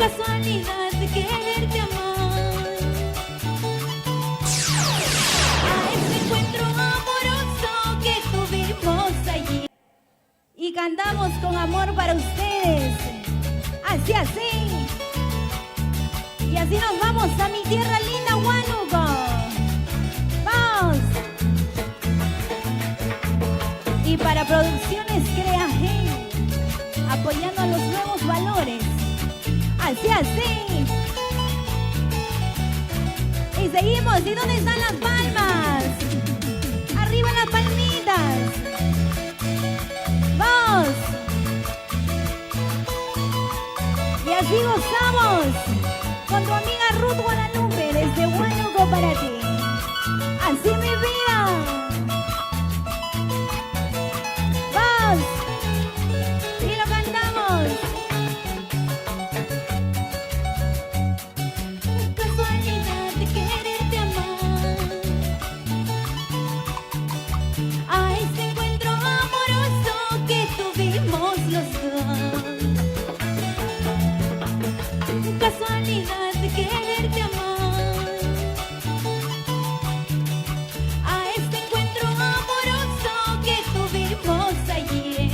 casualidad de quererte amar. A este encuentro amoroso que tuvimos allí. Y cantamos con amor para ustedes. Así, así. Y así nos vamos a mi tierra linda, Huánuco. ¡Vamos! Y para Producciones Crea Hey, apoyando a los nuevos valores. Así, así. Y seguimos. ¿Y dónde están las palmas? Arriba las palmitas. ¡Vamos! Y así gozamos con tu amiga Ruth Guadalupe desde Huánuco para ti. Así mi vida. ¡Vamos! Y lo cantamos. Casualidad de quererte amar. A este encuentro amoroso que tuvimos los dos. Casualidad de quererte amar. A este encuentro amoroso que tuvimos ayer.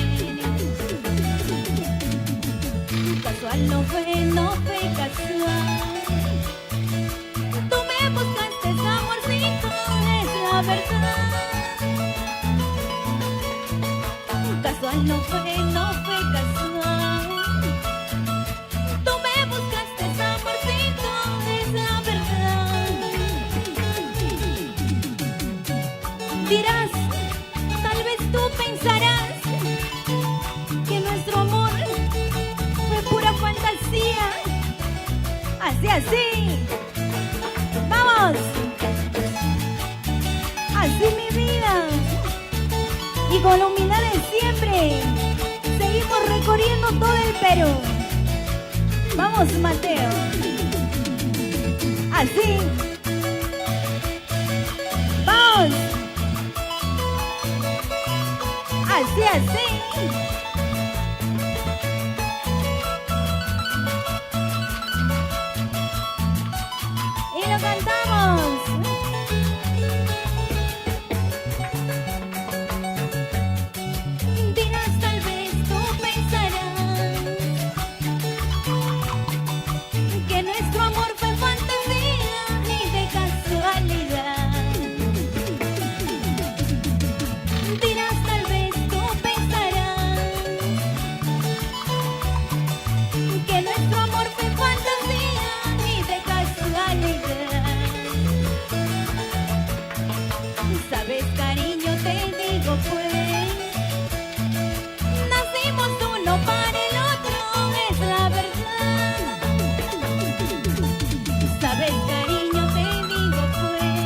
Casual no fue casual. Tú me buscaste, amorcito, es la verdad. Casual no fue casual. Tú me buscaste, amorcito, es la verdad. Dirás, tal vez tú pensarás que nuestro amor fue pura fantasía. Así, así. ¡Vamos! Así mi vida. Y con la humildad de siempre, seguimos recorriendo todo el Perú. Vamos, Mateo. Así. Vamos. Así, así. Y lo cantamos. Dirás, tal vez tú pensarás que nuestro amor fue fantasía ni de casualidad. Dirás, tal vez tú pensarás que nuestro amor fue fantasía ni de casualidad. Sabes, cariño, te digo pues, nacimos uno para el otro, es la verdad. Sabes, cariño, te digo pues,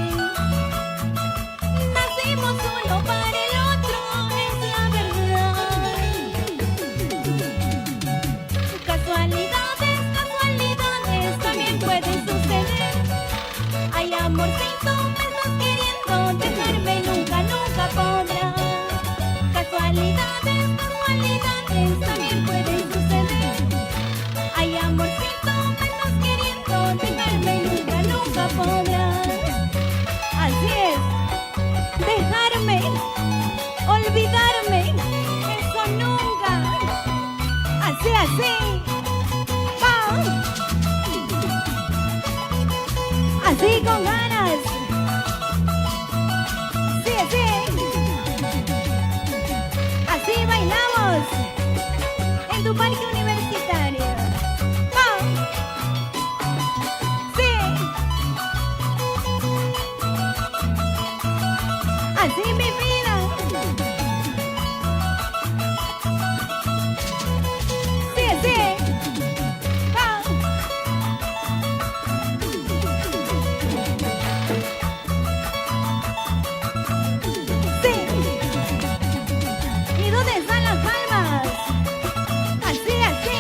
nacimos uno para el otro, es la verdad. Casualidades, casualidades también pueden suceder. Hay amorcito, me estás queriendo dejarme, nunca, nunca podrá. Casualidades, casualidades también pueden suceder. Hay amorcito, me estás queriendo dejarme, nunca, nunca podrás. Así es, dejarme, olvidarme, eso nunca. Así, así. ¡Vamos! Así con ganas. Sí, sí. Así bailamos en tu parque universitario. ¡Vamos! Sí. Así mi vida. Sí, sí. Vamos. Sí. ¿Y dónde están las palmas? Así, así.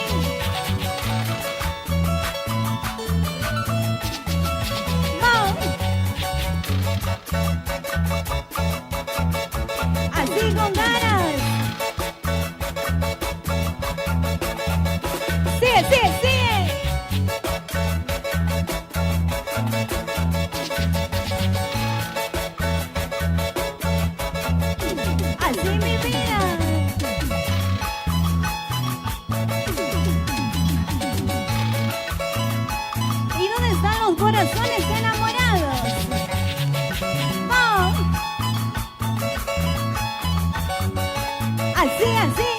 así, así.